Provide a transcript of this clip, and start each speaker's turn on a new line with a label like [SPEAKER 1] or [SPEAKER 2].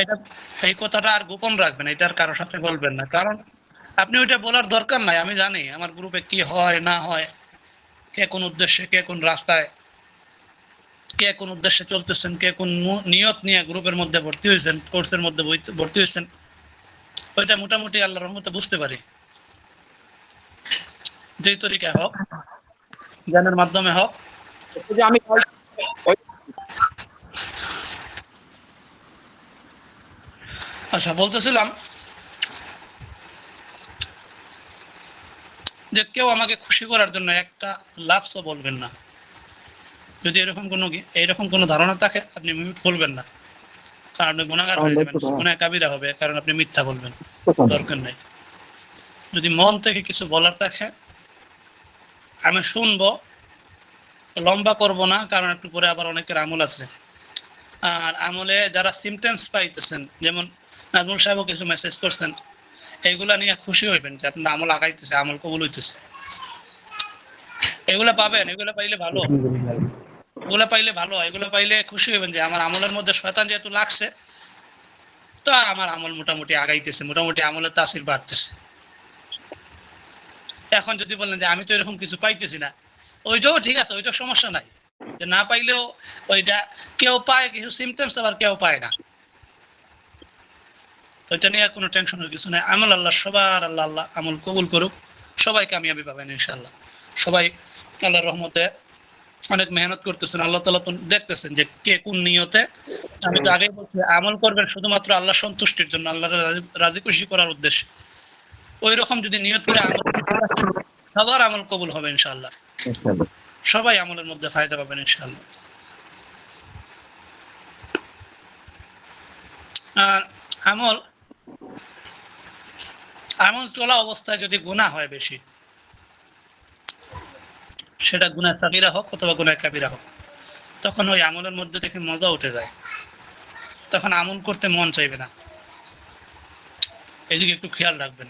[SPEAKER 1] এটা এই কথাটা আর গোপন রাখবেন, এটা আর কারোর সাথে বলবেন না, কারণ আপনি ওইটা বলার দরকার নাই। আমি জানি আমার গ্রুপে কি হয় না হয়, কে কোন উদ্দেশ্যে, কে কোন রাস্তায়, কে কোন উদ্দেশ্যে চলতেছেন, কে কোন নিয়ত নিয়ে গ্রুপের মধ্যে ভর্তি হয়েছেন, কোর্সের মধ্যে ভর্তি হয়েছেন, ওইটা মোটামুটি আল্লাহর রহমতে বুঝতে পারি। যেই তরিকায় হোক, জ্ঞানের মাধ্যমে হোক।
[SPEAKER 2] আমি
[SPEAKER 1] আচ্ছা, বলতেছিলাম যে কেউ আমাকে খুশি করার জন্য একটা লাফসও বলবেন না। যদি এরকম কোনো ধারণা থাকে, আপনি বলবেন না, কারণ আপনি গুনাহগার হয়ে যাবেন, গুনাহ কাবিরা হবে, কারণ আপনি মিথ্যা বলবেন। দরকার নাই। যদি মন থেকে কিছু বলার থাকে, আমি শুনবো, লম্বা করব না, কারণ একটু পরে আবার অনেকের আমল আছে। আর আমলে যারা সিমটমস পাইতেছেন, যেমন নাজমুল সাহেবও কিছু মেসেজ করছেন, এইগুলা নিয়ে খুশি হইবেন যে আপনার আমল আগাইতেছে, আমল কবুল হইতেছে। এগুলা পাবেন, এগুলা পাইলে ভালো, এগুলা পাইলে ভালো, এগুলা পাইলে খুশি হইবেন যে আমার আমলের মধ্যে শয়তান যেহেতু লাগছে, তো আমার আমল মোটামুটি আগাইতেছে, মোটামুটি আমলের তাসির বাড়তেছে। এখন যদি বলেন যে আমি তো এরকম কিছু পাইতেছি না, ওইটাও ঠিক আছে, ওইটা সমস্যা নাই, যে না পাইলেও ওইটা কেউ পায় কিছু সিমটমস, আবার কেউ পায় না, তো এটা নিয়ে কোনো টেনশনের কিছু নেই। আমল আল্লাহ সবার, আল্লাহ আল্লাহ আমল কবুল করুক, সবাই কামিয়াবি পাবেন ইনশাআল্লাহ। সবাই আল্লাহর রহমতে অনেক মেহনত করতেছেন, আল্লাহ তাআলা তো দেখতেছেন যে কে কোন নিয়তে। আমি তো আগেই বলছি, আমল করবেন শুধুমাত্র আল্লাহ সন্তুষ্টির জন্য, আল্লাহর রাজি খুশি করার উদ্দেশ্যে। ওই রকম যদি নিয়ত করে আমল, সবার আমল কবুল হবে ইনশাআল্লাহ, সবাই আমলের মধ্যে ফায়দা পাবেন ইনশাআল্লাহ। আর আমল আমল চলা অবস্থায় যদি গুনাহ হয় বেশি, সেটা গুনাহ সাগীরা হোক অথবা গুনাহ কাবীরা হোক, তখন ওই আমলের মধ্যে থেকে মজা উঠে যায়, তখন আমল করতে মন চাইবে না। এদিকে একটু খেয়াল রাখবেন।